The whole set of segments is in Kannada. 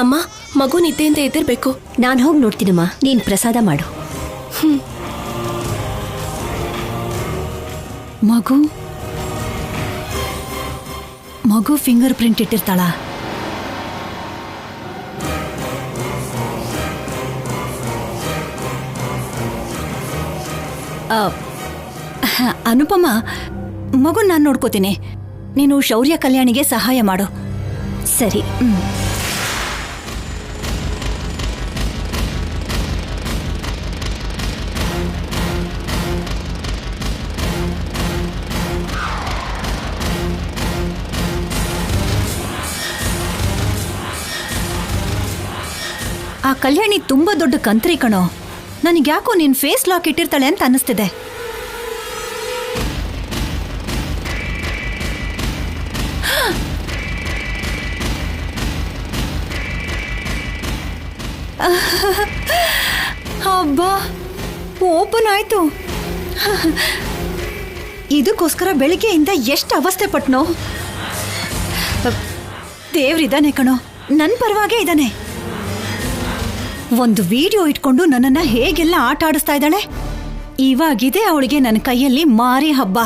ಅಮ್ಮ, ಮಗು ನಿದ್ದೆಯಿಂದ ಎದ್ದಿರ್ಬೇಕು. ನಾನು ಹೋಗಿ ನೋಡ್ತೀನಮ್ಮ, ನೀನು ಪ್ರಸಾದ ಮಾಡು. ಮಗು ಫಿಂಗರ್ ಪ್ರಿಂಟ್ ಇಟ್ಟಿರ್ತಾಳ. ಅನುಪಮ, ಮಗು ನಾನು ನೋಡ್ಕೋತೀನಿ. ನೀನು ಶೌರ್ಯ ಕಲ್ಯಾಣಿಗೆ ಸಹಾಯ ಮಾಡು. ಸರಿ. ಆ ಕಲ್ಯಾಣಿ ತುಂಬಾ ದೊಡ್ಡ ಕಂತ್ರಿ ಕಣೋ. ನನಗ್ಯಾಕೋ ನೀನ್ ಫೇಸ್ ಲಾಕ್ ಇಟ್ಟಿರ್ತಾಳೆ ಅಂತ ಅನ್ನಿಸ್ತಿದೆ. ಅಬ್ಬಾ, ಓಪನ್ ಆಯ್ತು. ಇದಕ್ಕೋಸ್ಕರ ಬೆಳಿಗ್ಗೆಯಿಂದ ಎಷ್ಟು ಅವಸ್ಥೆ ಪಟ್ನೋ. ದೇವ್ರಿದಾನೆ ಕಣೋ, ನನ್ನ ಪರವಾಗೇ ಇದ್ದಾನೆ. ಒಂದು ವಿಡಿಯೋ ಇಟ್ಕೊಂಡು ನನ್ನನ್ನ ಹೇಗೆಲ್ಲ ಆಟ ಆಡಿಸ್ತಾ ಇದ್ದಾಳೆ. ಇವಾಗಿದೆ ಅವಳಿಗೆ ನನ್ನ ಕೈಯಲ್ಲಿ ಮಾರಿ ಹಬ್ಬ.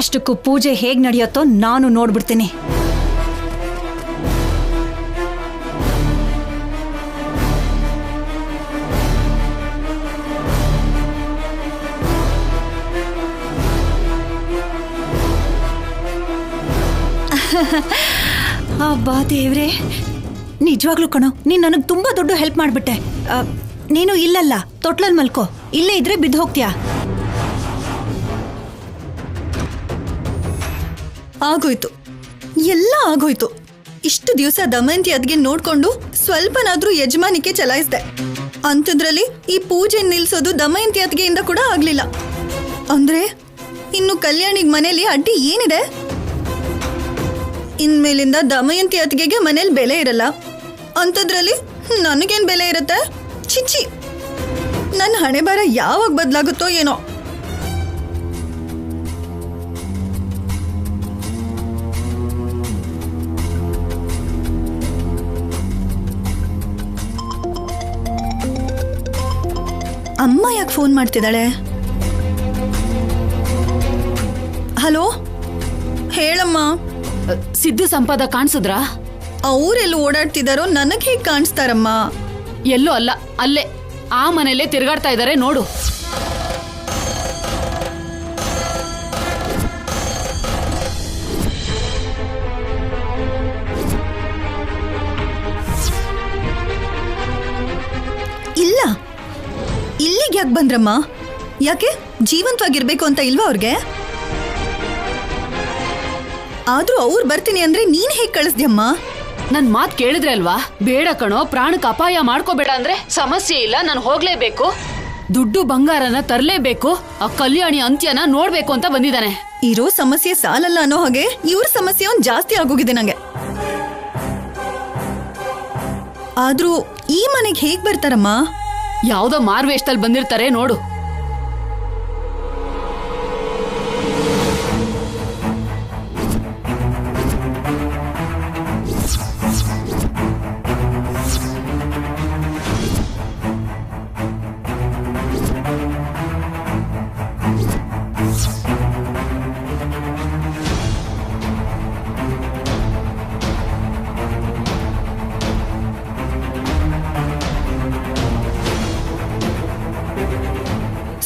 ಅಷ್ಟಕ್ಕೂ ಪೂಜೆ ಹೇಗ್ ನಡೆಯುತ್ತೋ ನಾನು ನೋಡ್ಬಿಡ್ತೀನಿ. ಅಬ್ಬಾ ದೇವ್ರೆ, ನಿಜವಾಗ್ಲೂ ಕಣೋ, ನೀನ್ ನನಗೆ ತುಂಬಾ ದೊಡ್ಡ ಹೆಲ್ಪ್ ಮಾಡ್ಬಿಟ್ಟೆ. ನೀನು ಇಲ್ಲಲ್ಲ, ತೊಟ್ಲಲ್ಲಿ ಮಲ್ಕೋ. ಇಲ್ಲೇ ಇದ್ರೆ ಬಿದ್ದು ಹೋಗ್ತೀಯಾ. ಆಗೋಯ್ತು, ಎಲ್ಲ ಆಗೋಯ್ತು. ಇಷ್ಟು ದಿವಸ ದಮಯಂತಿ ಅದ್ಗೆ ನೋಡ್ಕೊಂಡು ಸ್ವಲ್ಪನಾದ್ರೂ ಯಜಮಾನಿಕೆ ಚಲಾಯಿಸ್ದೆ. ಅಂಥದ್ರಲ್ಲಿ ಈ ಪೂಜೆ ನಿಲ್ಸೋದು ದಮಯಂತಿ ಅದ್ಗೆಯಿಂದ ಕೂಡ ಆಗ್ಲಿಲ್ಲ. ಅಂದ್ರೆ ಇನ್ನು ಕಲ್ಯಾಣಿಗ್ ಮನೇಲಿ ಅಡ್ಡಿ ಏನಿದೆ? ಇನ್ಮೇಲಿಂದ ದಮಯಂತಿ ಅತ್ತಿಗೆಗೆ ಮನೇಲಿ ಬೆಲೆ ಇರಲ್ಲ. ಅಂಥದ್ರಲ್ಲಿ ನನಗೇನು ಬೆಲೆ ಇರುತ್ತೆ? ಚಿಚ್ಚಿ, ನನ್ನ ಹಣೆ ಬರ ಯಾವಾಗ ಬದಲಾಗುತ್ತೋ ಏನೋ. ಅಮ್ಮ ಯಾಕೆ ಫೋನ್ ಮಾಡ್ತಿದ್ದಾಳೆ? ಹಲೋ, ಹೇಳಮ್ಮ. ಸಿದ್ದು ಸಂಪಾದ ಕಾಣಿಸಿದ್ರಾ? ಅವರೆಲ್ಲ ಓಡಾಡ್ತಿದಾರೋ ನನಗೆ ಹೇಗೆ ಕಾಣಿಸ್ತಾರಮ್ಮ? ಎಲ್ಲೂ ಅಲ್ಲ, ಅಲ್ಲೇ ಆ ಮನೆಯಲ್ಲೇ ತಿರುಗಾಡ್ತಾ ಇದ್ದಾರೆ ನೋಡು. ಇಲ್ಲ, ಇಲ್ಲಿಗೆ ಯಾಕೆ ಬಂದ್ರಮ್ಮ? ಯಾಕೆ ಜೀವಂತವಾಗಿರ್ಬೇಕು ಅಂತ ಇಲ್ವಾ ಅವ್ರಿಗೆ? ಆದ್ರೂ ಅವ್ರು ಬರ್ತೀನಿ ಅಂದ್ರೆ ನೀನ್ ಹೇಗ್ ಕಳಿಸ್ದ್ಯಮ್ಮ? ನನ್ ಮಾತ್ ಕೇಳಿದ್ರೆ ಅಲ್ವಾ? ಬೇಡ ಕಣೋ, ಪ್ರಾಣಕ್ಕೆ ಅಪಾಯ ಮಾಡ್ಕೋಬೇಡ ಅಂದ್ರೆ ಸಮಸ್ಯೆ ಇಲ್ಲ, ನಾನು ಹೋಗ್ಲೇಬೇಕು. ದುಡ್ಡು ಬಂಗಾರನ ತರಲೇಬೇಕು, ಆ ಕಲ್ಯಾಣಿ ಅಂತ್ಯನ ನೋಡ್ಬೇಕು ಅಂತ ಬಂದಿದ್ದಾನೆ. ಇರೋ ಸಮಸ್ಯೆ ಸಾಲಲ್ಲ ಅನ್ನೋ ಹಾಗೆ ಇವ್ರ ಸಮಸ್ಯೆ ಒಂದ್ ಜಾಸ್ತಿ ಆಗೋಗಿದೆ ನಂಗೆ. ಆದ್ರೂ ಈ ಮನೆಗೆ ಹೇಗ್ ಬರ್ತಾರಮ್ಮ? ಯಾವ್ದೋ ಮಾರ್ವೇಷದಲ್ಲಿ ಬಂದಿರ್ತಾರೆ ನೋಡು.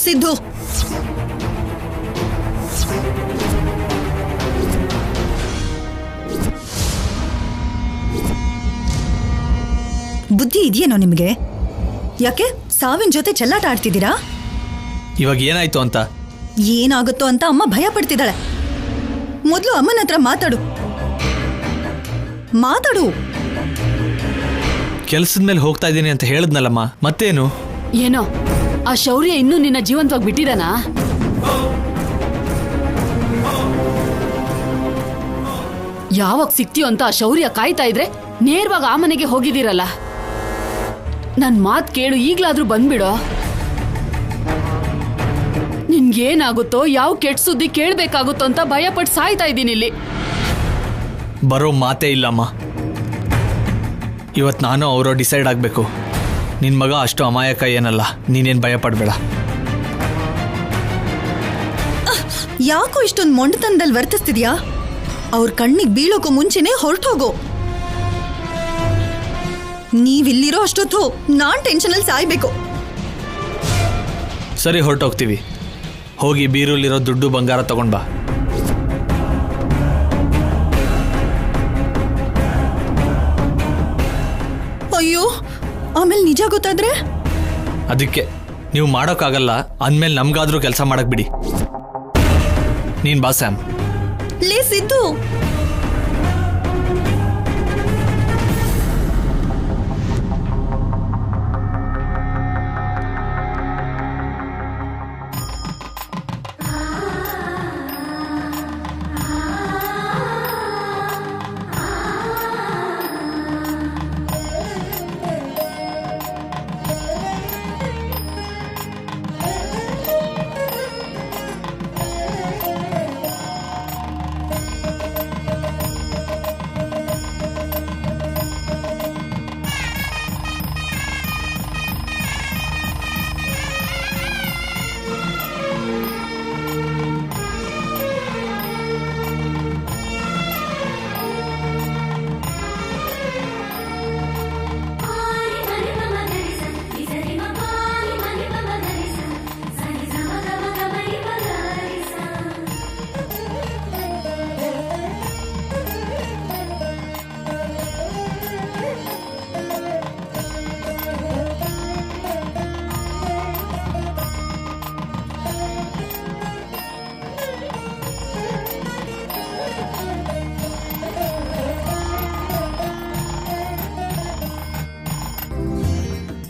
ಸಿದ್ದು, ಬುದ್ಧಿ ಇದೆಯೇನೋ ನಿಮಗೆ? ಯಾಕೆ ಸಾವಿನ ಜೊತೆ ಚೆಲ್ಲಾಟ ಆಡ್ತಿದ್ದೀರಾ? ಇವಾಗ ಏನಾಯ್ತು ಅಂತ? ಏನಾಗುತ್ತೋ ಅಂತ ಅಮ್ಮ ಭಯ ಪಡ್ತಿದ್ದಾಳೆ. ಮೊದಲು ಅಮ್ಮನ ಹತ್ರ ಮಾತಾಡು. ಕೆಲ್ಸದ ಮೇಲೆ ಹೋಗ್ತಾ ಇದ್ದೀನಿ ಅಂತ ಹೇಳಿದ್ನಲ್ಲಮ್ಮ, ಮತ್ತೇನು? ಏನೋ ಆ ಶೌರ್ಯ ಇನ್ನೂ ನಿನ್ನ ಜೀವಂತವಾಗಿ ಬಿಟ್ಟಿದಾನಾ? ಯಾವಾಗ ಸಿಕ್ತಿಯೋ ಅಂತ ಆ ಶೌರ್ಯ ಕಾಯ್ತಾ ಇದ್ರೆ ನೇರವಾಗಿ ಆ ಮನೆಗೆ ಹೋಗಿದ್ದೀರಲ್ಲ. ನನ್ ಮಾತ್ ಕೇಳು, ಈಗ್ಲಾದ್ರೂ ಬಂದ್ಬಿಡೋ. ನಿನ್ಗೇನಾಗುತ್ತೋ, ಯಾವ ಕೆಟ್ಟ ಸುದ್ದಿ ಕೇಳ್ಬೇಕಾಗುತ್ತೋ ಅಂತ ಭಯ ಪಟ್ಟು ಸಾಯ್ತಾ ಇದ್ದೀನಿ ಇಲ್ಲಿ. ಬರೋ ಮಾತೇ ಇಲ್ಲಮ್ಮ. ಇವತ್ತು ನಾನು ಅವರು ಡಿಸೈಡ್ ಆಗಬೇಕು. ನಿನ್ನ ಮಗ ಅಷ್ಟು ಅಮಾಯಕ ಏನಲ್ಲ, ನೀನೇನು ಭಯ ಪಡಬೇಡ. ಯಾಕೋ ಇಷ್ಟೊಂದು ಮೊಂಡತನದಲ್ಲಿ ವರ್ತಿಸ್ತಿದ್ಯಾ? ಅವ್ರ ಕಣ್ಣಿಗೆ ಬೀಳೋಕೋ ಮುಂಚೆನೆ ಹೊರಟೋಗೋ. ನೀವಿಲ್ಲಿರೋ ಅಷ್ಟೊತ್ತು ನಾನ್ ಟೆನ್ಷನಲ್ಲಿ ಸಾಯ್ಬೇಕು. ಸರಿ, ಹೊರಟೋಗ್ತೀವಿ. ಹೋಗಿ ಬೀರೂಲಿರೋ ದುಡ್ಡು ಬಂಗಾರ ತಗೊಂಡ್ ಬಾ. ಅಯ್ಯೋ, ಆಮೇಲೆ ನಿಜ ಗೊತ್ತಾದ್ರೆ? ಅದಕ್ಕೆ ನೀವು ಮಾಡೋಕ್ಕಾಗಲ್ಲ ಅಂದಮೇಲೆ ನಮ್ಗಾದ್ರೂ ಕೆಲಸ ಮಾಡಕ್ ಬಿಡಿ. ನೀನ್ ಬಾ ಸ್ಯಾಮ್. ಲೇ ಸಿದ್ದು,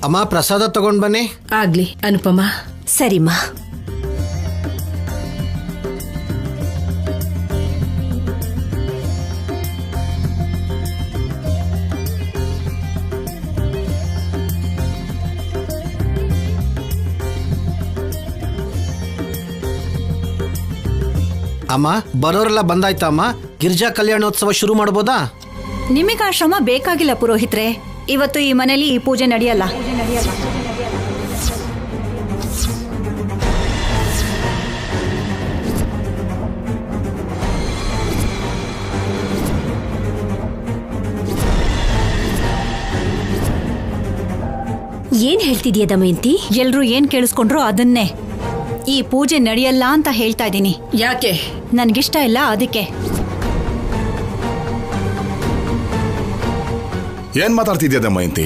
ಅಮ್ಮ, ಪ್ರಸಾದ ತಗೊಂಡ್ ಬನ್ನಿ. ಆಗ್ಲಿ ಅನುಪಮ. ಸರಿಮ್ಮ. ಅಮ್ಮ, ಬರೋರೆಲ್ಲ ಬಂದಾಯ್ತಾ ಅಮ್ಮ? ಗಿರಿಜಾ ಕಲ್ಯಾಣೋತ್ಸವ ಶುರು ಮಾಡ್ಬೋದಾ? ನಿಮಗೆ ಆ ಶ್ರಮ ಬೇಕಾಗಿಲ್ಲ ಪುರೋಹಿತ್ರೆ. ಇವತ್ತು ಈ ಮನೇಲಿ ಈ ಪೂಜೆ ನಡೆಯಲ್ಲ. ಏನ್ ಹೇಳ್ತಿದ್ಯಾ ದಮಯಂತಿ? ಎಲ್ರು ಏನ್ ಕೇಳಿಸ್ಕೊಂಡ್ರು ಅದನ್ನೇ. ಈ ಪೂಜೆ ನಡೆಯಲ್ಲ ಅಂತ ಹೇಳ್ತಾ ಇದ್ದೀನಿ. ಯಾಕೆ? ನನ್ಗಿಷ್ಟ ಇಲ್ಲ, ಅದಕ್ಕೆ. ಏನ್ ಮಾತಾಡ್ತಿದ್ಯಾ ದಮಯಂತಿ?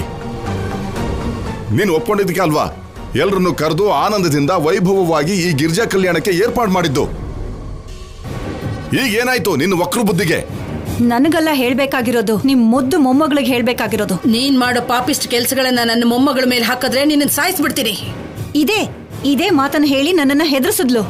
ನೀನು ಒಪ್ಕೊಂಡಿದ್ದಕ್ಕೆ ಅಲ್ವಾ ಎಲ್ರನ್ನು ಕರೆದು ಆನಂದದಿಂದ ವೈಭವವಾಗಿ ಈ ಗಿರಿಜಾ ಕಲ್ಯಾಣಕ್ಕೆ ಏರ್ಪಾಡು ಮಾಡಿದ್ದು? ಈಗ ಏನಾಯ್ತು ನಿನ್ನ ವಕ್ರ ಬುದ್ಧಿಗೆ? ನನಗೆಲ್ಲ ಹೇಳ್ಬೇಕಾಗಿರೋದು ನಿಮ್ ಮುದ್ದು ಮೊಮ್ಮಗಳಿಗೆ ಹೇಳ್ಬೇಕಾಗಿರೋದು. ನೀನ್ ಮಾಡೋ ಪಾಪಿಸ್ಟ್ ಕೆಲ್ಸಗಳನ್ನ ನನ್ನ ಮೊಮ್ಮಗಳ ಮೇಲೆ ಹಾಕಿದ್ರೆ ನಿನ್ನ ಸಾಯಿಸ್ಬಿಡ್ತೀನಿ. ಇದೇ ಮಾತನ್ನ ಹೇಳಿ ನನ್ನನ್ನ ಹೆದರ್ಸಿದ್ಲು.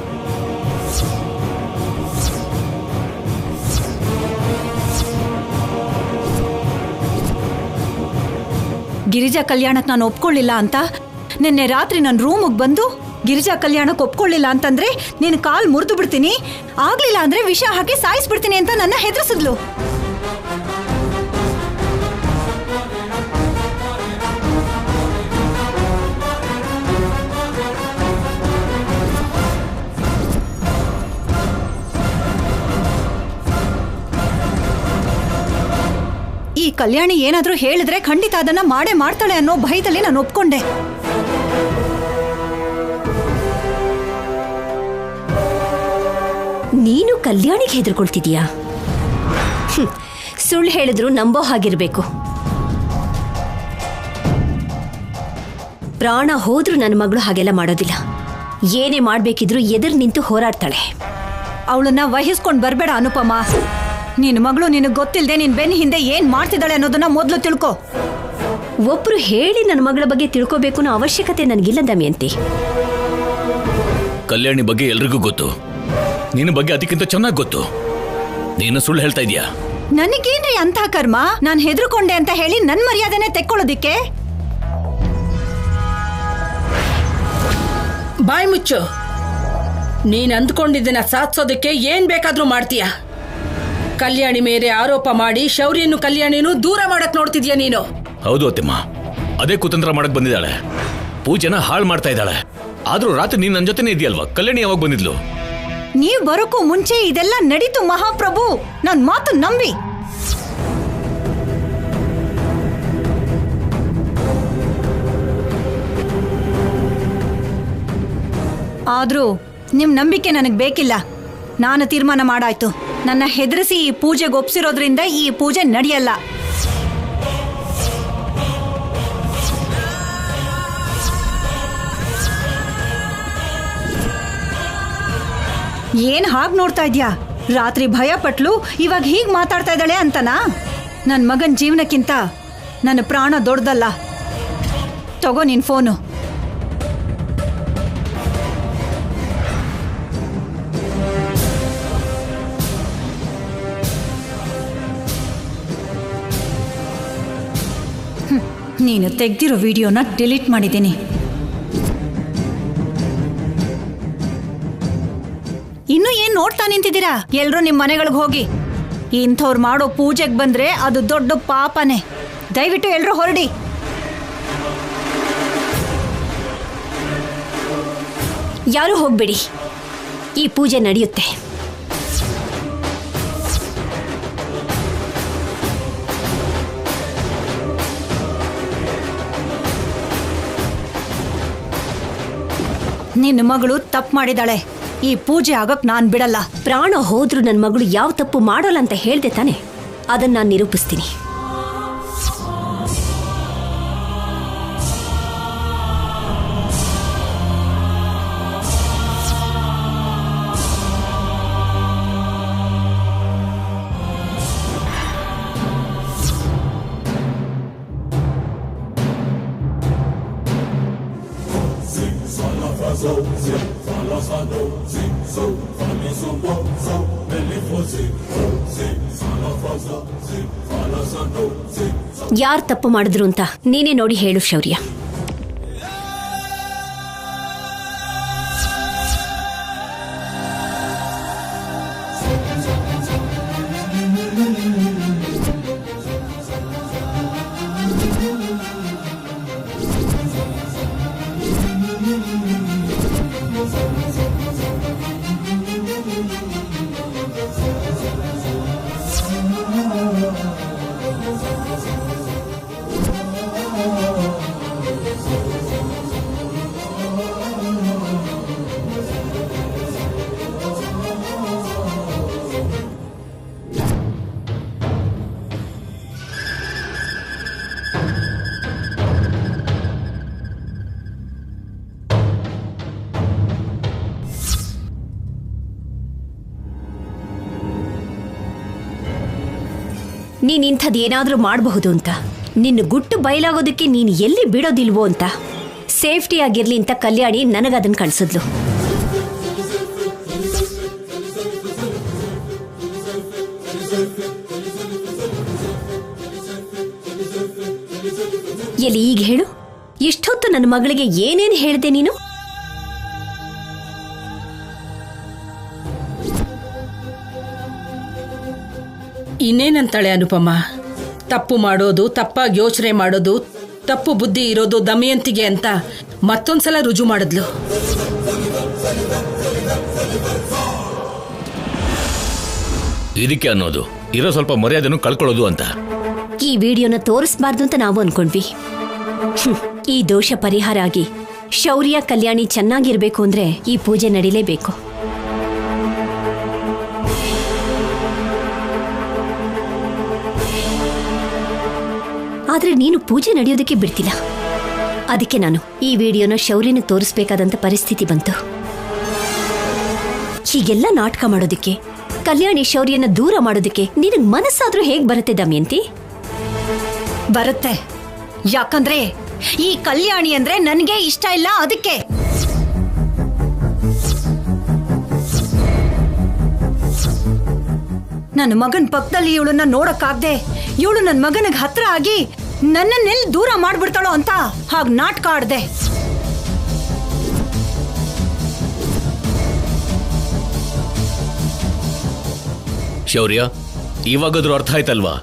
ಗಿರಿಜಾ ಕಲ್ಯಾಣಕ್ಕೆ ನಾನು ಒಪ್ಕೊಳ್ಳಿಲ್ಲ ಅಂತ ನಿನ್ನೆ ರಾತ್ರಿ ನನ್ನ ರೂಮಿಗೆ ಬಂದು ಗಿರಿಜಾ ಕಲ್ಯಾಣಕ್ಕೆ ಒಪ್ಕೊಳ್ಳಿಲ್ಲ ಅಂತಂದ್ರೆ ನೀನು ಕಾಲ್ ಮುರಿದು ಬಿಡ್ತೀನಿ, ಆಗ್ಲಿಲ್ಲ ಅಂದ್ರೆ ವಿಷ ಹಾಕಿ ಸಾಯಿಸ್ಬಿಡ್ತೀನಿ ಅಂತ ನನ್ನ ಹೆದರ್ಸಿದ್ಲು. ಈ ಕಲ್ಯಾಣಿ ಏನಾದ್ರೂ ಹೇಳಿದ್ರೆ ಖಂಡಿತ ಅದನ್ನ ಮಾಡೇ ಮಾಡ್ತಾಳೆ ಅನ್ನೋ ಭಯದಲ್ಲಿ ನಾನು ಒಪ್ಕೊಂಡೆ. ನೀನು ಕಲ್ಯಾಣಿಗೆ ಹೆದರ್ಕೊಳ್ತಿದೀಯಾ? ಸುಳ್ಳು ಹೇಳಿದ್ರು ನಂಬೋ ಹಾಗಿರ್ಬೇಕು. ಪ್ರಾಣ ಹೋದ್ರೂ ನನ್ನ ಮಗಳು ಹಾಗೆಲ್ಲ ಮಾಡೋದಿಲ್ಲ. ಏನೇ ಮಾಡ್ಬೇಕಿದ್ರು ಎದುರು ನಿಂತು ಹೋರಾಡ್ತಾಳೆ. ಅವಳನ್ನ ವಹಿಸ್ಕೊಂಡ್ ಬರ್ಬೇಡ ಅನುಪಮ. ನಿನ್ ಮಗಳು ನಿನಗ್ ಗೊತ್ತಿಲ್ಲದೆ ನಿನ್ ಬೆನ್ನ ಹಿಂದೆ ಏನ್ ಮಾಡ್ತಿದ್ದಾಳೆ ಅನ್ನೋದನ್ನ ಮೊದಲು ತಿಳ್ಕೊ. ಒಬ್ರು ಹೇಳಿ ನನ್ನ ಮಗಳ ಬಗ್ಗೆ ತಿಳ್ಕೋಬೇಕು ಅನ್ನೋ ಅವಶ್ಯಕತೆ ನನಗಿಲ್ಲ ದಮಯಂತಿ. ಕಲ್ಯಾಣಿ ಬಗ್ಗೆ ಎಲ್ರಿಗೂ ಗೊತ್ತು, ನಿನ್ನ ಬಗ್ಗೆ ಅದಕ್ಕಿಂತ ಚೆನ್ನಾಗಿ ಗೊತ್ತು. ನೀನು ಸುಳ್ಳು ಹೇಳ್ತಾ ಇದೀಯಾ? ನನಗೇನ್ರಿ ಅಂತ ಕರ್ಮ? ನಾನ್ ಹೆದರ್ಕೊಂಡೆ ಅಂತ ಹೇಳಿ ನನ್ ಮರ್ಯಾದೆನೆ ತೆಕ್ಕೊಳ್ಳೋದಿಕ್ಕೆ? ಬಾಯ್ ಮುಚ್ಚು. ನೀನ್ ಅಂದ್ಕೊಂಡಿದ್ದನ್ನ ಸಾಧಿಸೋದಕ್ಕೆ ಏನ್ ಬೇಕಾದ್ರೂ ಮಾಡ್ತೀಯ. ಕಲ್ಯಾಣಿ ಮೇಲೆ ಆರೋಪ ಮಾಡಿ ಶೌರ್ಯನು ಕಲ್ಯಾಣಿನೂ ದೂರ ಮಾಡಕ್ ನೋಡ್ತಿದ್ಯಾ ನೀನು. ಹೌದು ಅತ್ತಿಮ್ಮ, ಅದೇ ಕುತಂತ್ರ ಮಾಡಕ್ ಬಂದಿದ್ದಾಳೆ. ಪೂಜೆನ ಹಾಳು ಮಾಡ್ತಾ ಇದ್ದಾಳೆ. ಆದ್ರೂ ರಾತ್ರಿ ನೀನ್ ನನ್ನ ಜೊತೆನೇ ಇದೆಯಲ್ವಾ? ಕಲ್ಯಾಣಿ ಯಾವಾಗ ಬಂದಿದ್ಲು? ನೀವ್ ಬರೋಕ್ಕೂ ಮುಂಚೆ ಇದೆಲ್ಲ ನಡೀತು ಮಹಾಪ್ರಭು. ನನ್ ಮಾತು ನಂಬಿ. ಆದ್ರೂ ನಿಮ್ ನಂಬಿಕೆ ನನಗ್ ಬೇಕಿಲ್ಲ. ನಾನು ತೀರ್ಮಾನ ಮಾಡಾಯ್ತು. ನನ್ನ ಹೆದರಿಸಿ ಈ ಪೂಜೆಗೆ ಒಪ್ಸಿರೋದ್ರಿಂದ ಈ ಪೂಜೆ ನಡೆಯಲ್ಲ. ಏನ್ ಹಾಗೆ ನೋಡ್ತಾ ಇದ್ಯಾ? ರಾತ್ರಿ ಭಯ ಪಟ್ಲು, ಇವಾಗ ಹೀಗ್ ಮಾತಾಡ್ತಾ ಇದ್ದಾಳೆ ಅಂತನಾ? ನನ್ನ ಮಗನ ಜೀವನಕ್ಕಿಂತ ನನ್ನ ಪ್ರಾಣ ದೊಡ್ಡದಲ್ಲ. ತಗೋ ನಿನ್ ಫೋನು. ನೀನು ತೆಗ್ದಿರೋ ವಿಡಿಯೋನ ಡಿಲೀಟ್ ಮಾಡಿದ್ದೀನಿ. ಇನ್ನೂ ಏನ್ ನೋಡ್ತಾ ನಿಂತಿದ್ದೀರಾ? ಎಲ್ರೂ ನಿಮ್ ಮನೆಗಳಿಗೆ ಹೋಗಿ. ಇಂಥವ್ರು ಮಾಡೋ ಪೂಜೆಗೆ ಬಂದ್ರೆ ಅದು ದೊಡ್ಡ ಪಾಪನೇ. ದಯವಿಟ್ಟು ಎಲ್ರೂ ಹೊರಡಿ. ಯಾರು ಹೋಗ್ಬೇಡಿ, ಈ ಪೂಜೆ ನಡೆಯುತ್ತೆ. ನಿನ್ನ ಮಗಳು ತಪ್ಪು ಮಾಡಿದಾಳೆ. ಈ ಪೂಜೆ ಆಗಕ್ ನಾನ್ ಬಿಡಲ್ಲ. ಪ್ರಾಣ ಹೋದ್ರೂ ನನ್ನ ಮಗಳು ಯಾವ ತಪ್ಪು ಮಾಡೋಲ್ಲ ಅಂತ ಹೇಳ್ದೆ ತಾನೆ? ಅದನ್ನ ನಾನು ನಿರೂಪಿಸ್ತೀನಿ. ಯಾರು ತಪ್ಪು ಮಾಡಿದ್ರು ಅಂತ ನೀನೇ ನೋಡಿ ಹೇಳು ಶೌರ್ಯ. ನೀನ್ ಇಂಥದ್ದೇನಾದ್ರೂ ಮಾಡಬಹುದು ಅಂತ, ನಿನ್ನ ಗುಟ್ಟು ಬಯಲಾಗೋದಕ್ಕೆ ನೀನು ಎಲ್ಲಿ ಬಿಡೋದಿಲ್ವೋ ಅಂತ ಸೇಫ್ಟಿ ಆಗಿರ್ಲಿ ಅಂತ ಕಲ್ಯಾಣಿ ನನಗದನ್ನು ಕಳಿಸಿದ್ಲು. ಎಲ್ಲಿ ಈಗ ಹೇಳು, ಇಷ್ಟೊತ್ತು ನನ್ನ ಮಗಳಿಗೆ ಏನೇನು ಹೇಳಿದೆ ನೀನು? ಇನ್ನೇನಂತಾಳೆ ಅನುಪಮ? ತಪ್ಪು ಮಾಡೋದು, ತಪ್ಪಾಗಿ ಯೋಚನೆ ಮಾಡೋದು, ತಪ್ಪು ಬುದ್ಧಿ ಇರೋದು ದಮಯಂತಿಗೆ ಅಂತ ಮತ್ತೊಂದ್ಸಲ ರುಜು ಮಾಡಿದ್ಲು. ಇದಕ್ಕೆ ಅನ್ನೋದು ಇರೋ ಸ್ವಲ್ಪ ಮರ್ಯಾದೆನೂ ಕಳ್ಕೊಳ್ಳೋದು ಅಂತ. ಈ ವಿಡಿಯೋನ ತೋರಿಸಬಾರ್ದು ಅಂತ ನಾವು ಅನ್ಕೊಂಡ್ವಿ. ಈ ದೋಷ ಪರಿಹಾರ ಆಗಿ ಶೌರ್ಯ ಕಲ್ಯಾಣಿ ಚೆನ್ನಾಗಿರ್ಬೇಕು ಅಂದ್ರೆ ಈ ಪೂಜೆ ನಡೀಲೇಬೇಕು. ಆದ್ರೆ ನೀನು ಪೂಜೆ ನಡೆಯೋದಕ್ಕೆ ಬಿಡ್ತಿಲ್ಲ. ಅದಕ್ಕೆ ನಾನು ಈ ವಿಡಿಯೋನ ಶೌರ್ಯನ ತೋರಿಸ್ಬೇಕಾದಂತ ಪರಿಸ್ಥಿತಿ ಬಂತು. ಹೀಗೆಲ್ಲ ನಾಟಕ ಮಾಡೋದಕ್ಕೆ, ಕಲ್ಯಾಣಿ ಶೌರ್ಯನ ದೂರ ಮಾಡೋದಕ್ಕೆ ನಿನಗೆ ಮನಸ್ಸಾದ್ರೂ ಹೇಗ್ ಬರುತ್ತೆ ದಮಯಂತಿ? ಬರುತ್ತೆ. ಯಾಕಂದ್ರೆ ಈ ಕಲ್ಯಾಣಿ ಅಂದ್ರೆ ನನಗೆ ಇಷ್ಟ ಇಲ್ಲ. ಅದಕ್ಕೆ ನನ್ನ ಮಗನ ಪಕ್ಕದಲ್ಲಿ ಇವಳನ್ನ ನೋಡಕ್ಕಾಗ್ದೆ ಇವಳು ನನ್ನ ಮಗನಿಗೆ ಹತ್ರ ಆಗಿ ನನ್ನನ್ನೆಲ್ಲಿ ದೂರ ಮಾಡ್ಬಿಡ್ತಾಳೋ ಅಂತ ಹಾಗೆ ನಾಟಕ ಆಡ್ದೆ. ಶೌರ್ಯ, ಇವಾಗಾದ್ರೂ ಅರ್ಥ ಆಯ್ತಲ್ವಾ?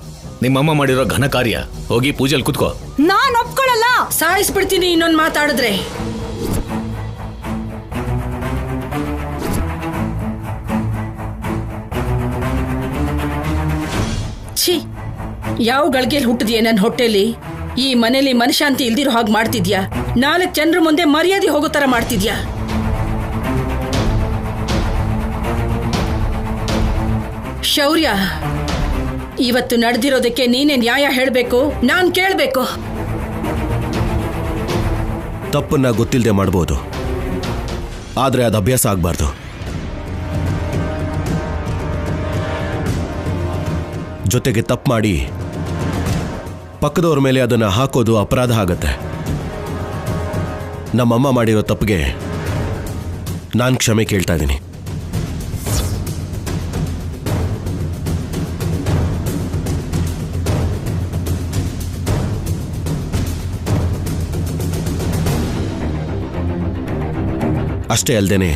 ನಿಮ್ಮಮ್ಮ ಮಾಡಿರೋ ಘನ ಕಾರ್ಯ. ಹೋಗಿ ಪೂಜೆಲಿ ಕೂತ್ಕೋ. ನಾನ್ ಒಪ್ಕೊಳ್ಳಲ್ಲ. ಸಾಯಿಸ್ಬಿಡ್ತೀನಿ ಇನ್ನೊಂದು ಮಾತಾಡಿದ್ರೆ. ಛೀ, ಯಾವ ಗಳಿಗೆಯಲ್ಲಿ ಹುಟ್ಟಿದ್ಯಾ ನನ್ನ ಹೊಟ್ಟೆಲಿ? ಈ ಮನೇಲಿ ಮನಶಾಂತಿ ಇಲ್ದಿರೋ ಹಾಗೆ ಮಾಡ್ತಿದ್ಯಾ. 4 ಜನರ ಮುಂದೆ ಮರ್ಯಾದೆ ಹೋಗೋ ತರ ಮಾಡ್ತಿದ್ಯಾ. ಶೌರ್ಯ, ಇವತ್ತು ನಡೆದಿರೋದಕ್ಕೆ ನೀನೇ ನ್ಯಾಯ ಹೇಳಬೇಕು, ನಾನ್ ಕೇಳಬೇಕು. ತಪ್ಪನ್ನ ಗೊತ್ತಿಲ್ಲದೆ ಮಾಡ್ಬೋದು, ಆದ್ರೆ ಅದು ಅಭ್ಯಾಸ ಆಗ್ಬಾರ್ದು. ಜೊತೆಗೆ ತಪ್ಪು ಮಾಡಿ ಪಕ್ಕದವ್ರ ಮೇಲೆ ಅದನ್ನ ಹಾಕೋದು ಅಪರಾಧ ಆಗತ್ತೆ. ನಮ್ಮಮ್ಮ ಮಾಡಿರೋ ತಪ್ಪಿಗೆ ನಾನು ಕ್ಷಮೆ ಕೇಳ್ತಾ ಇದ್ದೀನಿ. ಅಷ್ಟೇ ಅಲ್ದೇನೆ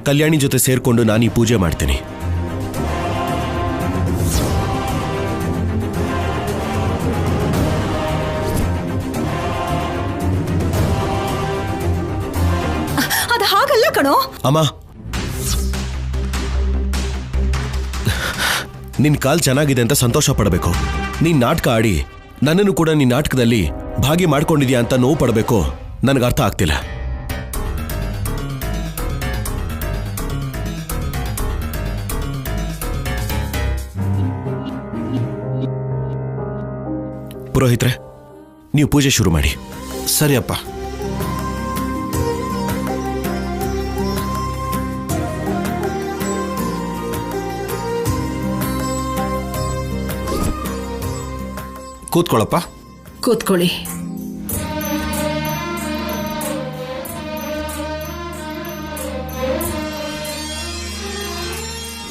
ಕಲ್ಯಾಣಿ ಜೊತೆ ಸೇರ್ಕೊಂಡು ನಾನು ಈ ಪೂಜೆ ಮಾಡ್ತೀನಿ. ಅದು ಹಾಗಲ್ಲ ಕಣೋ. ಅಮ್ಮ, ನಿನ್ ಕಾಲ್ ಚೆನ್ನಾಗಿದೆ ಅಂತ ಸಂತೋಷ ಪಡಬೇಕು. ನೀನ್ ನಾಟಕ ಆಡಿ ನನ್ನನ್ನು ಕೂಡ ನಿನ್ ನಾಟಕದಲ್ಲಿ ಭಾಗಿ ಮಾಡ್ಕೊಂಡಿದ್ಯಾ ಅಂತ ನೋವು ಪಡಬೇಕು. ನನಗೆ ಅರ್ಥ ಆಗ್ತಿಲ್ಲ. ಪುರೋಹಿತ್ರೆ, ನೀವು ಪೂಜೆ ಶುರು ಮಾಡಿ. ಸರಿಯಪ್ಪ. ಕೂತ್ಕೊಳ್ಳಪ್ಪ. ಕೂತ್ಕೊಳ್ಳಿ.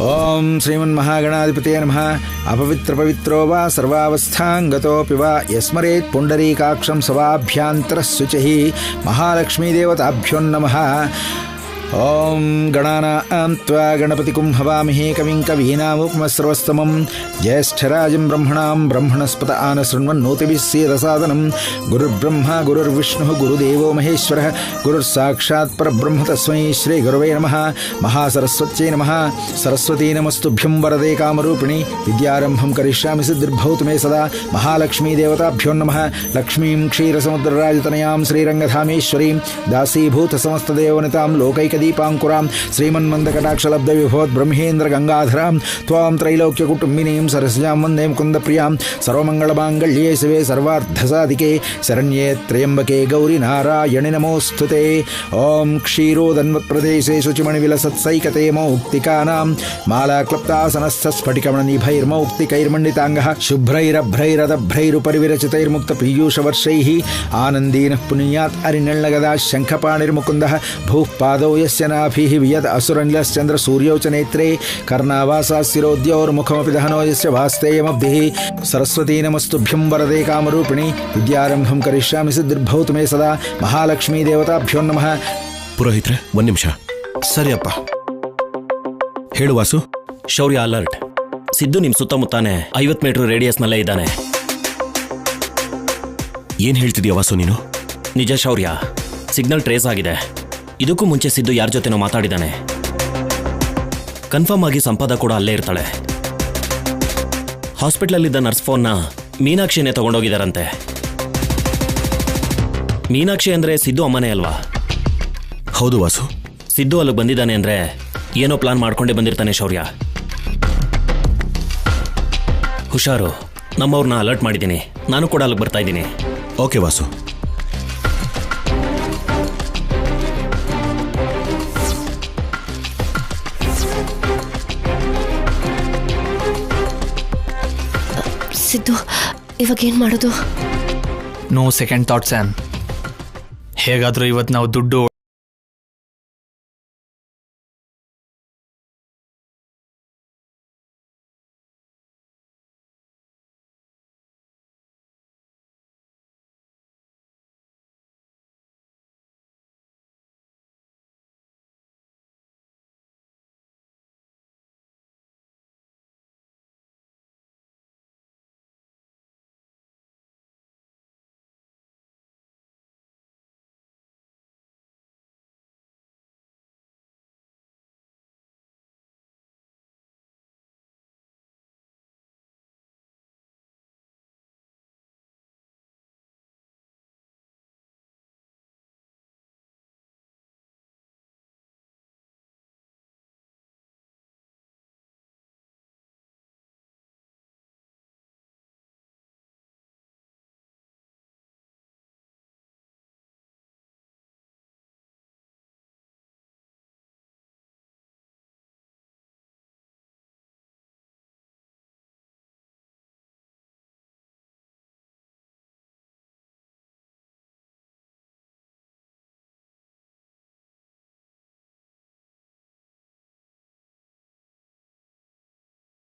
ಓಂ ಶ್ರೀಮನ್ಮಹಾಗಣಾಧಿಪತಿಯೇ ನಮಃ. ಅಪವಿತ್ರ ಪವಿತ್ರೋ ವಾ ಸರ್ವಾವಸ್ಥಾಂಗತೋಪಿ ವಾ ಯಸ್ಮರೇತ್ ಪುಂಡರೀಕಾಕ್ಷಂ ಸವಾಭ್ಯಾಂತರ ಶುಚಿಃ ಮಹಾಲಕ್ಷ್ಮೀದೇವತಾಭ್ಯೋ ನಮಃ. ಓಂ ಗಣಾನಾಂ ತ್ವಾ ಗಣಪತಿಂ ಹವಾಮಹೇ ಕವಿಂ ಕವೀನಾಮುಪಮಸ್ರವಸ್ತಮಂ ಜ್ಯೇಷ್ಠರಾಜಂ ಬ್ರಹ್ಮಣಾಂ ಬ್ರಹ್ಮಣಸ್ಪತ ಆನಶೃಣ್ವನ್ನೋತಿಭಿಃ ಸೇದಸಾದನಂ. ಗುರುರ್ಬ್ರಹ್ಮ ಗುರುರ್ವಿಷ್ಣುಃ ಗುರುದೇವೋ ಮಹೇಶ್ವರಃ ಗುರುರ್ಸಾಕ್ಷಾತ್ ಪರಬ್ರಹ್ಮ ತಸ್ಮೈ ಶ್ರೀ ಗುರವೇ ನಮಃ. ಮಹಾಸರಸ್ವತ್ಯೈ ನಮಃ. ಸರಸ್ವತೀ ನಮಸ್ತುಭ್ಯಂ ವರದೇ ಕಾಮರೂಪಿಣಿ ವಿದ್ಯಾರಂಭಂ ಕರಿಷ್ಯಾಮಿ ಸಿದ್ಧಿರ್ಭವತು ಮೇ ಸದಾ. ಮಹಾಲಕ್ಷ್ಮೀ ದೇವತಾಭ್ಯೋ ನಮಃ. ಲಕ್ಷ್ಮೀಂ ಕ್ಷೀರಸಮುದ್ರರಾಜತನಯಾಂ ಶ್ರೀರಂಗಧಾಮೇಶ್ವರೀಂ ದಾಸೀಭೂತ ಸಮಸ್ತದೇವನಿತಾಂ ಲೋಕೈಕ ದೀಪಾಂಕುರಾಂ ಶ್ರೀಮನ್ಮಂದಕಟಾಕ್ಷಲಬ್ಧ ವಿಭವತ್ ಬ್ರಹ್ಮೇಂದ್ರ ಗಂಗಾಧರಾಂ ತ್ವಾಂ ತ್ರೈಲೋಕ್ಯ ಕುಟುಂಬಿನೀಂ ಸರಸ್ಯಾಂ ವಂದೇ ಮುಕುಂದ ಪ್ರಿಯಾಂ. ಸರ್ವಮಂಗಳಮಾಂಗಳ್ಯೇ ಶಿವೆ ಸರ್ವಾರ್ಥಸಾಧಿಕೆ ಶರಣ್ಯೇ ತ್ರ್ಯಂಬಕೆ ಗೌರಿ ನಾರಾಯಣಿ ನಮೋಸ್ತುತೆ. ಓಂ ಕ್ಷೀರೋದನ್ವತ್ಪ್ರದೇಶೇ ಶುಚಿಮಣಿವಿಲಸತ್ಸೈಕತೆ ಮೌಕ್ತಿಕಾನಾಂ ಮಾಲಾಕ್ಲಪ್ತಾಸನಸ್ಥಸ್ಫಟಿಕಮಣಿಭೈರ್ಮೌಕ್ತಿಕೈರ್ಮಂಡಿತಾಂಗಃ ಶುಭ್ರೈರಭ್ರೈರದಭ್ರೈರುಪರಿವಿರಚಿತೈರ್ಮುಕ್ತಪೀಯೂಷವರ್ಷೈಃ ಆನಂದೀನಃ ಪುನೀಯಾತ್ ಅರಿನಳ್ಳಗದಾ ಶಂಖಪಾಣಿರ್ಮುಕುಂದಃ ಭೂಃ ಪಾದೌಯಸ್ಯ ನಾಭಿಃ ವಿಯದ್ ಅಸುರನಿಲಶ್ಚಂದ್ರ ಸೂರ್ಯೌ ಚ ನೇತ್ರೇ ಕರ್ಣಾವಾಸಾಸ್ತಿರೋದ್ಯೋರ್ಮುಖಮಪಿ ದಹನೋ ಯಸ್ಯ ವಾಸ್ತೇಯಮಬ್ಧಿಃ. ಸರಸ್ವತೀ ನಮಸ್ತುಭ್ಯಂ ವರದೇ ಕಾಮರೂಪಿಣಿ ವಿದ್ಯಾರಂಭಂ ಕರಿಷ್ಯಾಮಿ ಸಿದ್ಧಿರ್ಭವತು ಮೇ ಸದಾ. ಮಹಾಲಕ್ಷ್ಮೀ ದೇವತಾಭ್ಯೋ ನಮಃ. ಪುರೋಹಿತ್ರೆ, 1 ನಿಮಿಷ. ಸರಿಯಪ್ಪ. ಹೇಳು ವಾಸು. ಶೌರ್ಯ ಅಲರ್ಟ್. ಸಿದ್ದು ನಿಮ್ ಸುತ್ತಮುತ್ತಾನೆ 50 ಮೀಟರ್ ರೇಡಿಯಸ್ನಲ್ಲೇ ಇದ್ದಾನೆ. ಏನ್ ಹೇಳ್ತಿದ್ಯಾ ವಾಸು ನೀನು? ನಿಜ ಶೌರ್ಯ, ಸಿಗ್ನಲ್ ಟ್ರೇಸ್ ಆಗಿದೆ. ಇದಕ್ಕೂ ಮುಂಚೆ ಸಿದ್ದು ಯಾರ ಜೊತೆನೋ ಮಾತಾಡಿದ್ದಾನೆ. ಕನ್ಫರ್ಮ್ ಆಗಿ ಸಂಪಾದ ಕೂಡ ಅಲ್ಲೇ ಇರ್ತಾಳೆ. ಹಾಸ್ಪಿಟ್ಲಲ್ಲಿದ್ದ ನರ್ಸ್ ಫೋನ್ನ ಮೀನಾಕ್ಷಿನೇ ತಗೊಂಡೋಗಿದಾರಂತೆ. ಮೀನಾಕ್ಷಿ ಅಂದ್ರೆ ಸಿದ್ದು ಅಮ್ಮನೇ ಅಲ್ವಾ? ಹೌದು ವಾಸು. ಸಿದ್ದು ಅಲ್ಲಿಗೆ ಬಂದಿದ್ದಾನೆ ಅಂದ್ರೆ ಏನೋ ಪ್ಲಾನ್ ಮಾಡ್ಕೊಂಡೇ ಬಂದಿರ್ತಾನೆ ಶೌರ್ಯ. ಹುಷಾರು. ನಮ್ಮವ್ರನ್ನ ಅಲರ್ಟ್ ಮಾಡಿದ್ದೀನಿ. ನಾನು ಕೂಡ ಅಲ್ಲಿಗೆ ಬರ್ತಾ ಇದ್ದೀನಿ. ಓಕೆ ವಾಸು. ಸಿದ್ದು, ಇವಾಗ ಏನ್ ಮಾಡೋದು? No second thoughts on. ಹೇಗಾದರೂ ಇವತ್ತು ನಾವು ದುಡ್ಡು